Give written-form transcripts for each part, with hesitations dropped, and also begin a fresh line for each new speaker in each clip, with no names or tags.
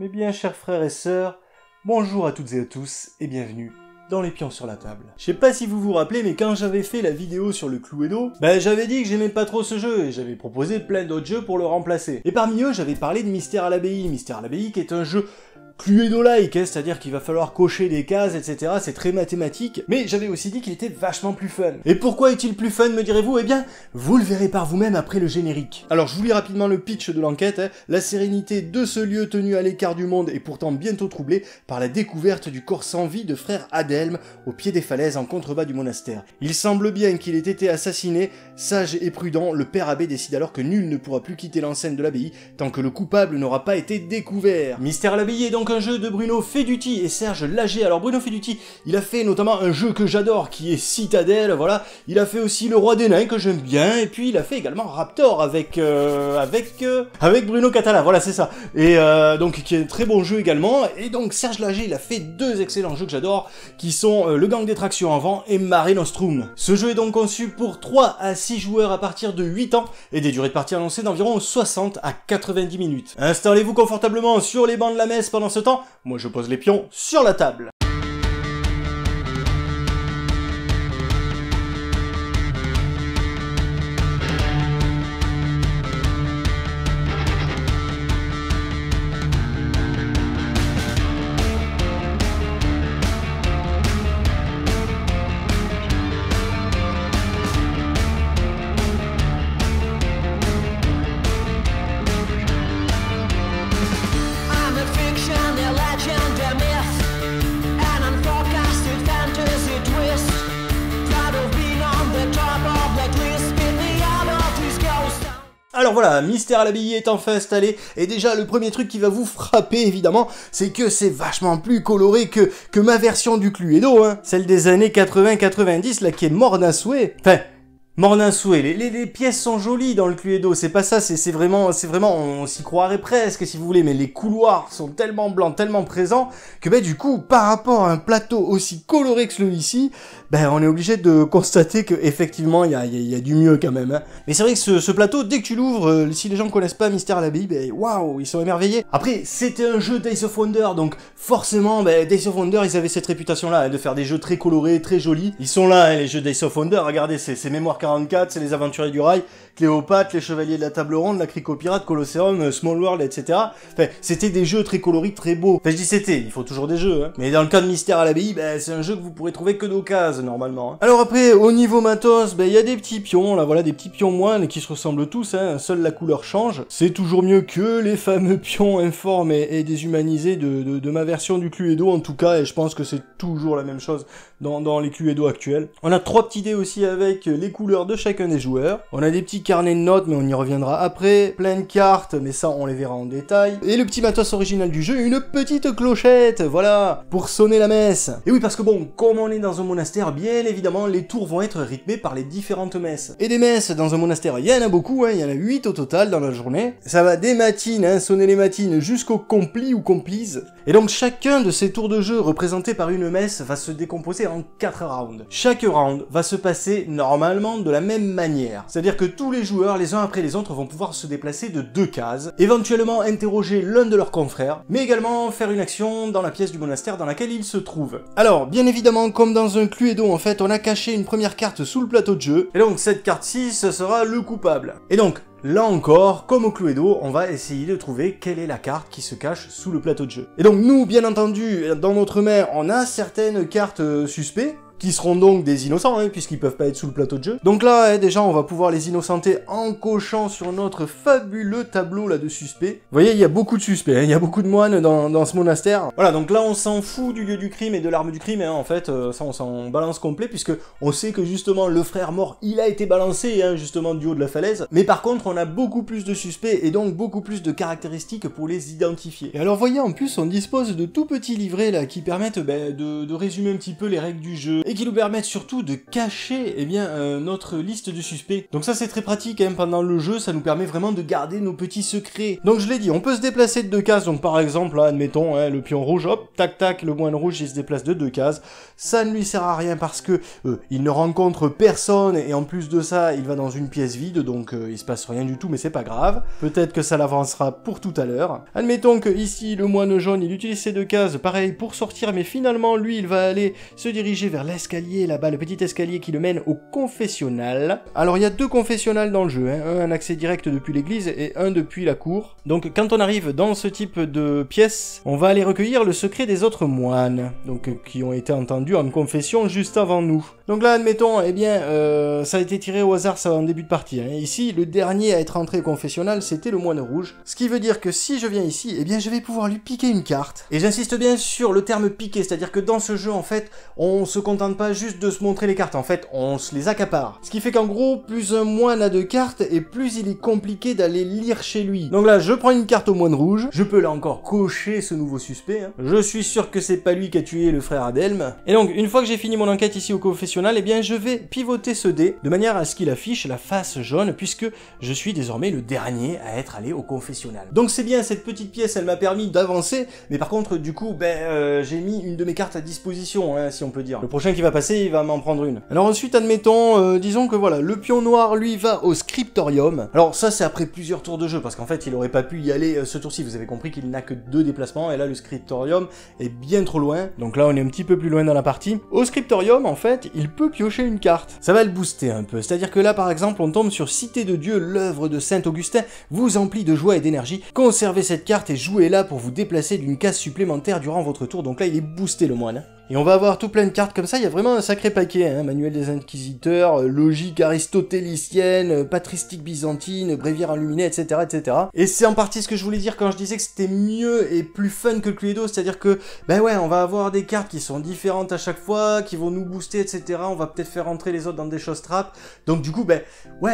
Mes bien chers frères et sœurs, bonjour à toutes et à tous et bienvenue dans les pions sur la table. Je sais pas si vous vous rappelez, mais quand j'avais fait la vidéo sur le Cluedo, j'avais dit que j'aimais pas trop ce jeu et j'avais proposé plein d'autres jeux pour le remplacer. Et parmi eux, j'avais parlé de Mystère à l'Abbaye. Mystère à l'Abbaye qui est un jeu Cluedo-like, c'est-à-dire qu'il va falloir cocher des cases, etc. C'est très mathématique, mais j'avais aussi dit qu'il était vachement plus fun. Et pourquoi est-il plus fun, me direz-vous? Eh bien, vous le verrez par vous-même après le générique. Alors, je vous lis rapidement le pitch de l'enquête. La sérénité de ce lieu tenu à l'écart du monde est pourtant bientôt troublée par la découverte du corps sans vie de frère Adelme au pied des falaises en contrebas du monastère. Il semble bien qu'il ait été assassiné. Sage et prudent, le père abbé décide alors que nul ne pourra plus quitter l'enceinte de l'abbaye tant que le coupable n'aura pas été découvert. Mystère à l'Abbaye est donc un jeu de Bruno Feduti et Serge Lager. Alors Bruno Feduti, il a fait notamment un jeu que j'adore qui est Citadel, voilà. Il a fait aussi Le Roi des Nains que j'aime bien, et puis il a fait également Raptor avec Bruno Catala, voilà c'est ça. Et donc qui est un très bon jeu également. Et donc Serge Lager, il a fait deux excellents jeux que j'adore, qui sont Le Gang des Tractions Avant et Mare Nostrum. Ce jeu est donc conçu pour 3 à 6 joueurs à partir de 8 ans et des durées de partie annoncées d'environ 60 à 90 minutes. Installez-vous confortablement sur les bancs de la messe pendant ce temps. Moi je pose les pions sur la table. Alors voilà, Mystère à l'Abbaye est enfin installé, et déjà le premier truc qui va vous frapper évidemment, c'est que c'est vachement plus coloré que ma version du Cluedo, hein. Celle des années 80-90, là, qui est morne à souhait. Enfin, morne à souhait, les pièces sont jolies dans le Cluedo, c'est pas ça, c'est vraiment, on s'y croirait presque si vous voulez, mais les couloirs sont tellement blancs, tellement présents, que du coup, par rapport à un plateau aussi coloré que celui-ci, on est obligé de constater que effectivement il y a du mieux quand même, hein. Mais c'est vrai que ce plateau, dès que tu l'ouvres, si les gens connaissent pas Mystère à l'Abbaye, waouh, ils sont émerveillés. Après, c'était un jeu Days of Wonder, donc forcément, Days of Wonder, ils avaient cette réputation-là, hein, de faire des jeux très colorés, très jolis. Ils sont là, hein, les jeux Days of Wonder, regardez, c'est Mémoire 44, c'est les Aventuriers du Rail, Cléopâtre, les Chevaliers de la Table Ronde, la Cricopirate, Colosseum, Small World, etc. Enfin, c'était des jeux très colorés, très beaux. Enfin, je dis c'était, il faut toujours des jeux, hein. Mais dans le cas de Mystère à l'Abbaye, c'est un jeu que vous pourrez trouver que d'occasion, normalement, hein. Alors après, au niveau matos, il y a des petits pions, là, voilà, des petits pions moines qui se ressemblent tous, hein, seule la couleur change. C'est toujours mieux que les fameux pions informes et déshumanisés de ma version du Cluedo, en tout cas, et je pense que c'est toujours la même chose dans les Cluedo actuels. On a 3 petits dés aussi avec les couleurs de chacun des joueurs. On a des petits carnets de notes, mais on y reviendra après. Plein de cartes, mais ça on les verra en détail. Et le petit matos original du jeu, une petite clochette, voilà, pour sonner la messe. Et oui, parce que bon, comme on est dans un monastère, bien évidemment, les tours vont être rythmés par les différentes messes. Et des messes dans un monastère, il y en a beaucoup, hein, il y en a 8 au total dans la journée. Ça va des matines, hein, sonner les matines, jusqu'au compli ou complies. Et donc chacun de ces tours de jeu représentés par une messe va se décomposer en 4 rounds. Chaque round va se passer normalement de la même manière. C'est-à-dire que tous les joueurs, les uns après les autres, vont pouvoir se déplacer de 2 cases, éventuellement interroger l'un de leurs confrères, mais également faire une action dans la pièce du monastère dans laquelle ils se trouvent. Alors, bien évidemment, comme dans un Cluedo, en fait, on a caché une première carte sous le plateau de jeu, et donc cette carte-ci, ce sera le coupable. Et donc, là encore, comme au Cluedo, on va essayer de trouver quelle est la carte qui se cache sous le plateau de jeu. Et donc nous, bien entendu, dans notre main, on a certaines cartes suspects, qui seront donc des innocents, hein, puisqu'ils peuvent pas être sous le plateau de jeu. Donc là, déjà, on va pouvoir les innocenter en cochant sur notre fabuleux tableau là de suspects. Vous voyez, il y a beaucoup de suspects, hein, il y a beaucoup de moines dans ce monastère. Voilà, donc là, on s'en fout du lieu du crime et de l'arme du crime, hein, en fait, ça, on s'en balance complet, puisque on sait que justement, le frère mort, il a été balancé, hein, justement, du haut de la falaise. Mais par contre, on a beaucoup plus de suspects, et donc beaucoup plus de caractéristiques pour les identifier. Et alors, voyez, en plus, on dispose de tout petits livrets, là, qui permettent de résumer un petit peu les règles du jeu. et qui nous permettent surtout de cacher notre liste de suspects. Donc ça c'est très pratique hein, pendant le jeu, ça nous permet vraiment de garder nos petits secrets. Donc je l'ai dit, on peut se déplacer de 2 cases, donc par exemple là, admettons hein, le pion rouge, hop, tac tac, le moine rouge il se déplace de 2 cases, ça ne lui sert à rien parce que il ne rencontre personne et en plus de ça il va dans une pièce vide, donc il se passe rien du tout mais c'est pas grave, peut-être que ça l'avancera pour tout à l'heure. Admettons que ici le moine jaune il utilise ces 2 cases, pareil pour sortir, mais finalement lui il va aller se diriger vers l'escalier là-bas, le petit escalier qui le mène au confessionnal. Alors il y a 2 confessionnals dans le jeu, hein, un accès direct depuis l'église et un depuis la cour. Donc quand on arrive dans ce type de pièce, on va aller recueillir le secret des autres moines, donc qui ont été entendus en confession juste avant nous. Donc là admettons, ça a été tiré au hasard ça en début de partie. Hein. Ici le dernier à être entré au confessionnal c'était le moine rouge, ce qui veut dire que si je viens ici, je vais pouvoir lui piquer une carte. Et j'insiste bien sur le terme piquer, c'est-à-dire que dans ce jeu en fait, on se contente pas juste de se montrer les cartes, en fait on se les accapare. Ce qui fait qu'en gros, plus un moine a de cartes, et plus il est compliqué d'aller lire chez lui. Donc là, je prends une carte au moine rouge, je peux là encore cocher ce nouveau suspect, hein. Je suis sûr que c'est pas lui qui a tué le frère Adelme. Et donc, une fois que j'ai fini mon enquête ici au confessionnal, je vais pivoter ce dé, de manière à ce qu'il affiche la face jaune, puisque je suis désormais le dernier à être allé au confessionnal. Donc c'est bien, cette petite pièce, elle m'a permis d'avancer, mais par contre, du coup, j'ai mis une de mes cartes à disposition, hein, si on peut dire. Le prochain qui va passer, il va m'en prendre une. Alors ensuite, admettons, disons que voilà, le pion noir, lui, va au scriptorium. Alors ça, c'est après plusieurs tours de jeu, parce qu'en fait, il aurait pas pu y aller ce tour-ci. Vous avez compris qu'il n'a que 2 déplacements, et là, le scriptorium est bien trop loin. Donc là, on est un petit peu plus loin dans la partie. Au scriptorium, en fait, il peut piocher une carte. Ça va le booster un peu. C'est-à-dire que là, par exemple, on tombe sur Cité de Dieu, l'œuvre de Saint Augustin, vous emplit de joie et d'énergie. Conservez cette carte et jouez-la pour vous déplacer d'une case supplémentaire durant votre tour. Donc là, il est boosté, le moine. Et on va avoir tout plein de cartes comme ça, il y a vraiment un sacré paquet, hein. Manuel des Inquisiteurs, logique aristotélicienne, patristique byzantine, bréviaire enluminée, etc., etc. Et c'est en partie ce que je voulais dire quand je disais que c'était mieux et plus fun que le Cluedo, c'est-à-dire que, on va avoir des cartes qui sont différentes à chaque fois, qui vont nous booster, etc. On va peut-être faire entrer les autres dans des choses trappes. Donc du coup,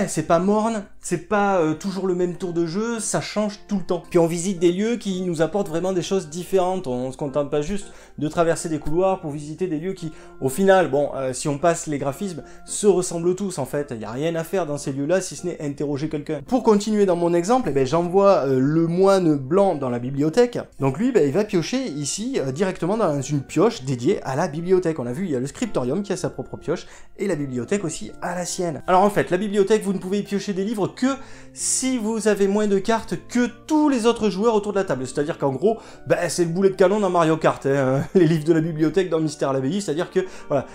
c'est pas morne, c'est pas toujours le même tour de jeu, ça change tout le temps. Puis on visite des lieux qui nous apportent vraiment des choses différentes, on se contente pas juste de traverser des couloirs pour visiter des lieux qui, au final, si on passe les graphismes, se ressemblent tous en fait. Il n'y a rien à faire dans ces lieux-là si ce n'est interroger quelqu'un. Pour continuer dans mon exemple, j'envoie le moine blanc dans la bibliothèque. Donc lui, il va piocher ici directement dans une pioche dédiée à la bibliothèque. On a vu, il y a le scriptorium qui a sa propre pioche et la bibliothèque aussi a la sienne. Alors en fait, la bibliothèque, vous ne pouvez y piocher des livres que si vous avez moins de cartes que tous les autres joueurs autour de la table. C'est-à-dire qu'en gros, c'est le boulet de canon dans Mario Kart, hein, les livres de la bibliothèque dans Mystère à l'Abbaye, c'est-à-dire que voilà,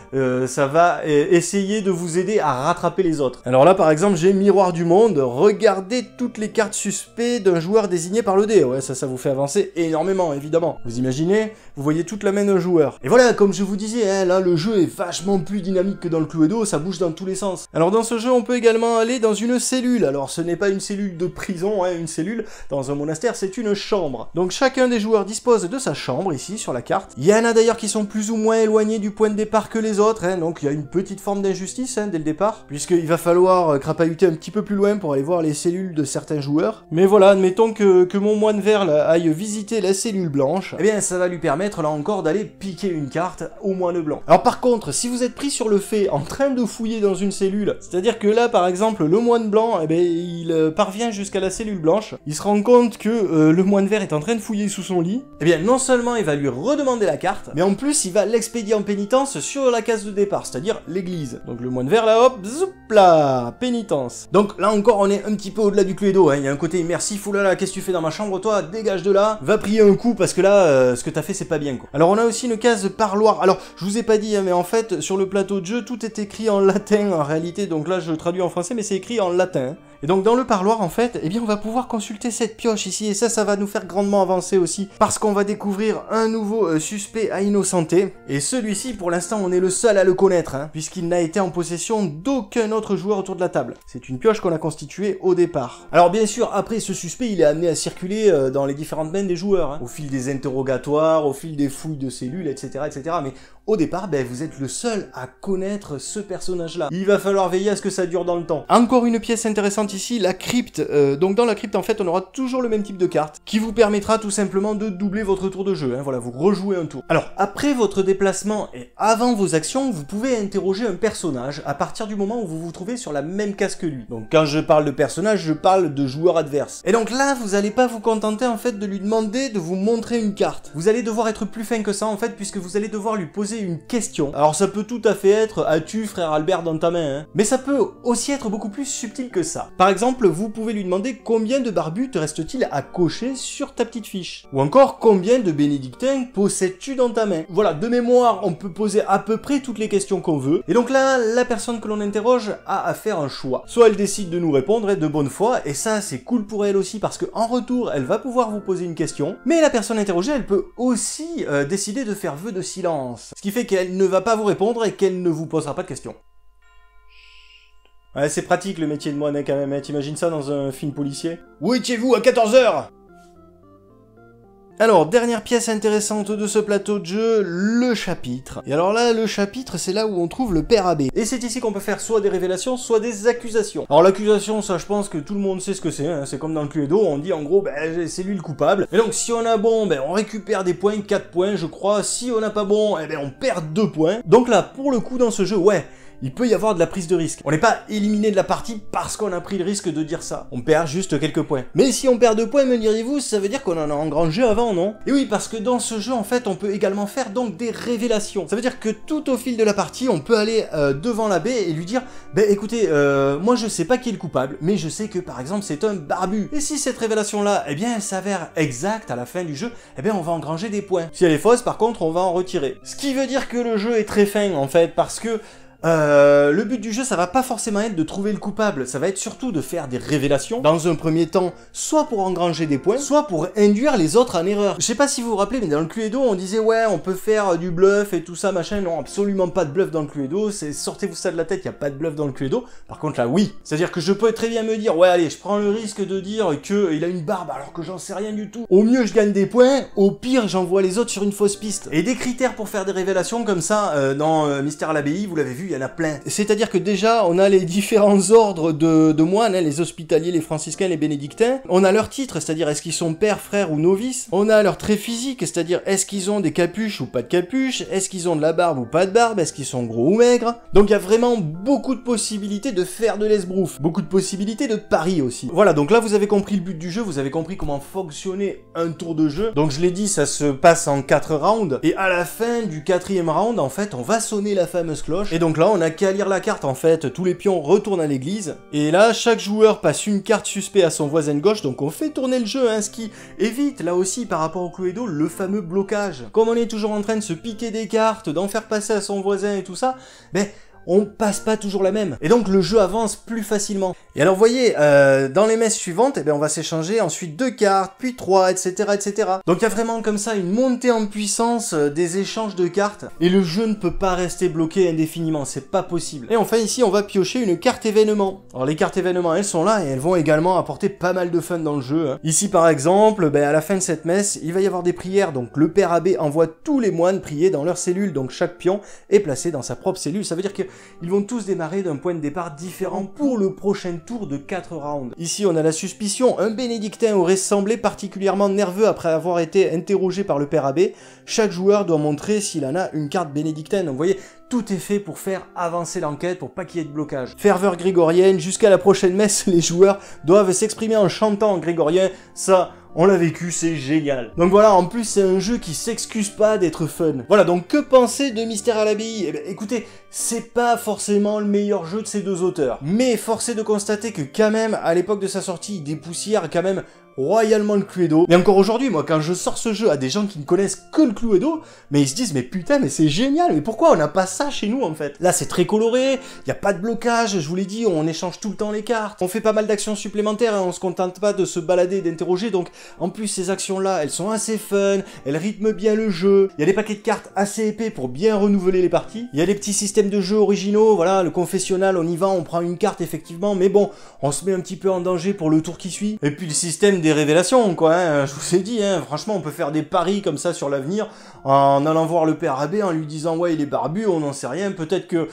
ça va essayer de vous aider à rattraper les autres. Alors là, par exemple, j'ai Miroir du Monde, regardez toutes les cartes suspectes d'un joueur désigné par le dé. Ouais, ça vous fait avancer énormément, évidemment. Vous imaginez, vous voyez toute la main d'un joueur. Et voilà, comme je vous disais, hein, là, le jeu est vachement plus dynamique que dans le Cluedo, ça bouge dans tous les sens. Alors dans ce jeu, on peut également aller dans une cellule. Alors ce n'est pas une cellule de prison, hein, une cellule dans un monastère, c'est une chambre. Donc chacun des joueurs dispose de sa chambre, ici, sur la carte. Il y en a d'ailleurs qui sont plus ou moins éloignés du point de départ que les autres, hein, donc il y a une petite forme d'injustice dès le départ, puisqu'il va falloir crapahuter un petit peu plus loin pour aller voir les cellules de certains joueurs. Mais voilà, admettons que mon moine vert là, aille visiter la cellule blanche, ça va lui permettre là encore d'aller piquer une carte au moine blanc. Alors par contre, si vous êtes pris sur le fait en train de fouiller dans une cellule, c'est-à-dire que là par exemple le moine blanc, il parvient jusqu'à la cellule blanche, il se rend compte que le moine vert est en train de fouiller sous son lit, non seulement il va lui redemander la carte, mais en plus il va l'expédier en pénitence sur la case de départ, c'est-à-dire l'église. Donc le moine vert là, hop, zoup là, pénitence. Donc là encore on est un petit peu au-delà du Cluedo, hein. Il y a un côté immersif, oulala, qu'est-ce que tu fais dans ma chambre toi, dégage de là, va prier un coup parce que là, ce que t'as fait c'est pas bien quoi. Alors on a aussi une case parloir, alors je vous ai pas dit, hein, mais en fait sur le plateau de jeu tout est écrit en latin en réalité, donc là je traduis en français mais c'est écrit en latin. Et donc dans le parloir en fait, on va pouvoir consulter cette pioche ici, et ça va nous faire grandement avancer aussi, parce qu'on va découvrir un nouveau suspect à innocenter, et celui-ci pour l'instant on est le seul à le connaître, hein, puisqu'il n'a été en possession d'aucun autre joueur autour de la table. C'est une pioche qu'on a constituée au départ. Alors bien sûr, après ce suspect il est amené à circuler dans les différentes mains des joueurs, hein, au fil des interrogatoires, au fil des fouilles de cellules, etc. etc. Mais au départ, vous êtes le seul à connaître ce personnage-là. Il va falloir veiller à ce que ça dure dans le temps. Encore une pièce intéressante intéressante ici, la crypte. Donc dans la crypte, en fait, on aura toujours le même type de carte, qui vous permettra tout simplement de doubler votre tour de jeu, hein. Voilà, vous rejouez un tour. Alors, après votre déplacement et avant vos actions, vous pouvez interroger un personnage à partir du moment où vous vous trouvez sur la même case que lui. Donc quand je parle de personnage, je parle de joueur adverse. Et donc là, vous n'allez pas vous contenter en fait de lui demander de vous montrer une carte. Vous allez devoir être plus fin que ça en fait, puisque vous allez devoir lui poser une question. Alors ça peut tout à fait être « As-tu frère Albert dans ta main hein ?» Mais ça peut aussi être beaucoup plus subtil que ça. Par exemple, vous pouvez lui demander combien de barbus te reste-t-il à cocher sur ta petite fiche. Ou encore combien de bénédictins possèdes-tu dans ta main. Voilà, de mémoire, on peut poser à peu près toutes les questions qu'on veut. Et donc là, la personne que l'on interroge a à faire un choix. Soit elle décide de nous répondre de bonne foi, et ça c'est cool pour elle aussi parce qu'en retour, elle va pouvoir vous poser une question. Mais la personne interrogée, elle peut aussi décider de faire vœu de silence. Ce qui fait qu'elle ne va pas vous répondre et qu'elle ne vous posera pas de questions. Ouais, c'est pratique le métier de moine hein, quand même, hein. T'imagines ça dans un film policier? Où étiez-vous à 14 h? Alors, dernière pièce intéressante de ce plateau de jeu, le chapitre. Et alors là, le chapitre, c'est là où on trouve le père abbé. Et c'est ici qu'on peut faire soit des révélations, soit des accusations. Alors l'accusation, ça je pense que tout le monde sait ce que c'est, hein. C'est comme dans le Cluedo, on dit en gros, ben c'est lui le coupable. Et donc si on a bon, ben on récupère des points, 4 points je crois. Si on n'a pas bon, eh ben on perd 2 points. Donc là, pour le coup dans ce jeu, ouais, il peut y avoir de la prise de risque. On n'est pas éliminé de la partie parce qu'on a pris le risque de dire ça. On perd juste quelques points. Mais si on perd 2 points, me direz-vous, ça veut dire qu'on en a engrangé avant, non? Et oui, parce que dans ce jeu, en fait, on peut également faire donc des révélations. Ça veut dire que tout au fil de la partie, on peut aller devant l'abbé et lui dire « Ben écoutez, moi je sais pas qui est le coupable, mais je sais que par exemple c'est un barbu. Et si cette révélation-là, eh bien elle s'avère exacte à la fin du jeu, eh bien on va engranger des points. Si elle est fausse, par contre, on va en retirer. » Ce qui veut dire que le jeu est très fin, en fait, parce que le but du jeu, ça va pas forcément être de trouver le coupable, ça va être surtout de faire des révélations, dans un premier temps, soit pour engranger des points, soit pour induire les autres en erreur. Je sais pas si vous vous rappelez, mais dans le Cluedo, on disait ouais, on peut faire du bluff et tout ça, machin. Non, absolument pas de bluff dans le Cluedo, sortez-vous ça de la tête, y a pas de bluff dans le Cluedo. Par contre là, oui. C'est-à-dire que je peux très bien me dire, ouais allez, je prends le risque de dire que il a une barbe alors que j'en sais rien du tout. Au mieux, je gagne des points, au pire, j'envoie les autres sur une fausse piste. Et des critères pour faire des révélations comme ça, dans Mystère à l'Abbaye, vous l'avez vu, il y en a plein. C'est-à-dire que déjà, on a les différents ordres de moines, hein, les hospitaliers, les franciscains, les bénédictins. On a leur titre, c'est-à-dire est-ce qu'ils sont pères, frères ou novices. On a leur trait physique, c'est-à-dire est-ce qu'ils ont des capuches ou pas de capuches. Est-ce qu'ils ont de la barbe ou pas de barbe. Est-ce qu'ils sont gros ou maigres. Donc il y a vraiment beaucoup de possibilités de faire de l'esbrouf. Beaucoup de possibilités de paris aussi. Voilà, donc là vous avez compris le but du jeu, vous avez compris comment fonctionnait un tour de jeu. Donc je l'ai dit, ça se passe en 4 rounds. Et à la fin du 4e round, en fait, on va sonner la fameuse cloche. Et donc là, on a qu'à lire la carte, en fait, tous les pions retournent à l'église, et là, chaque joueur passe une carte suspecte à son voisin de gauche, donc on fait tourner le jeu, hein, ce qui évite, là aussi, par rapport au Cluedo, le fameux blocage. Comme on est toujours en train de se piquer des cartes, d'en faire passer à son voisin et tout ça, ben, on passe pas toujours la même. Et donc le jeu avance plus facilement. Et alors vous voyez, dans les messes suivantes, eh bien, on va s'échanger ensuite 2 cartes, puis 3, etc. etc. Donc il y a vraiment comme ça une montée en puissance des échanges de cartes. Et le jeu ne peut pas rester bloqué indéfiniment, c'est pas possible. Et enfin ici, on va piocher une carte événement. Alors les cartes événements, elles sont là et elles vont également apporter pas mal de fun dans le jeu, hein. Ici par exemple, ben, à la fin de cette messe, il va y avoir des prières. Donc le père abbé envoie tous les moines prier dans leur cellule. Donc chaque pion est placé dans sa propre cellule. Ça veut dire que ils vont tous démarrer d'un point de départ différent pour le prochain tour de 4 rounds. Ici, on a la suspicion, un bénédictin aurait semblé particulièrement nerveux après avoir été interrogé par le père abbé. Chaque joueur doit montrer s'il en a une carte bénédictine. Donc, vous voyez, tout est fait pour faire avancer l'enquête, pour pas qu'il y ait de blocage. Ferveur grégorienne, jusqu'à la prochaine messe, les joueurs doivent s'exprimer en chantant en grégorien. Ça, on l'a vécu, c'est génial. Donc voilà, en plus c'est un jeu qui s'excuse pas d'être fun. Voilà, donc que penser de Mystère à l'Abbaye? Eh bien écoutez, c'est pas forcément le meilleur jeu de ces deux auteurs. Mais force est de constater que quand même, à l'époque de sa sortie, il dépoussière quand même royalement le Cluedo. Et encore aujourd'hui, moi, quand je sors ce jeu à des gens qui ne connaissent que le Cluedo, mais ils se disent, mais putain, mais c'est génial, mais pourquoi on n'a pas ça chez nous, en fait? Là, c'est très coloré, il n'y a pas de blocage, je vous l'ai dit, on échange tout le temps les cartes, on fait pas mal d'actions supplémentaires, hein, on se contente pas de se balader et d'interroger, donc, en plus, ces actions-là, elles sont assez fun, elles rythment bien le jeu, il y a des paquets de cartes assez épais pour bien renouveler les parties, il y a des petits systèmes de jeu originaux, voilà, le confessionnal, on y va, on prend une carte, effectivement, mais bon, on se met un petit peu en danger pour le tour qui suit, et puis le système des révélations, quoi, hein. Je vous ai dit, hein, franchement, on peut faire des paris comme ça sur l'avenir, en allant voir le père abbé, en lui disant, ouais, il est barbu, on n'en sait rien, peut-être que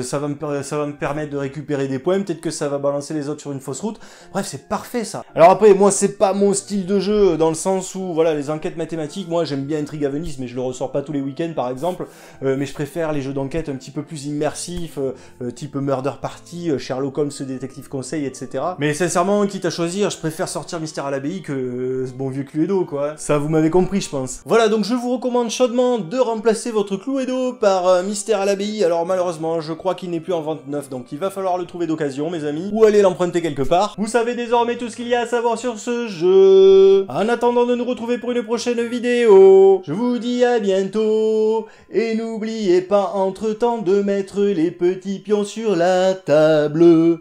ça va me permettre de récupérer des points, peut-être que ça va balancer les autres sur une fausse route. Bref, c'est parfait, ça. Alors après, moi, c'est pas mon style de jeu, dans le sens où, voilà, les enquêtes mathématiques, moi, j'aime bien Intrigue à Venise, mais je le ressors pas tous les week-ends, par exemple, mais je préfère les jeux d'enquête un petit peu plus immersifs, type Murder Party, Sherlock Holmes, Détective Conseil, etc. Mais sincèrement, quitte à choisir, je préfère sortir Mystère à l'abbaye que ce bon vieux Cluedo, quoi. Ça, vous m'avez compris, je pense. Voilà, donc je vous recommande chaudement de remplacer votre Cluedo par Mystère à l'abbaye. Alors malheureusement, je crois qu'il n'est plus en vente neuf, donc il va falloir le trouver d'occasion, mes amis, ou aller l'emprunter quelque part. Vous savez désormais tout ce qu'il y a à savoir sur ce jeu. En attendant de nous retrouver pour une prochaine vidéo, je vous dis à bientôt, et n'oubliez pas entre-temps de mettre les petits pions sur la table.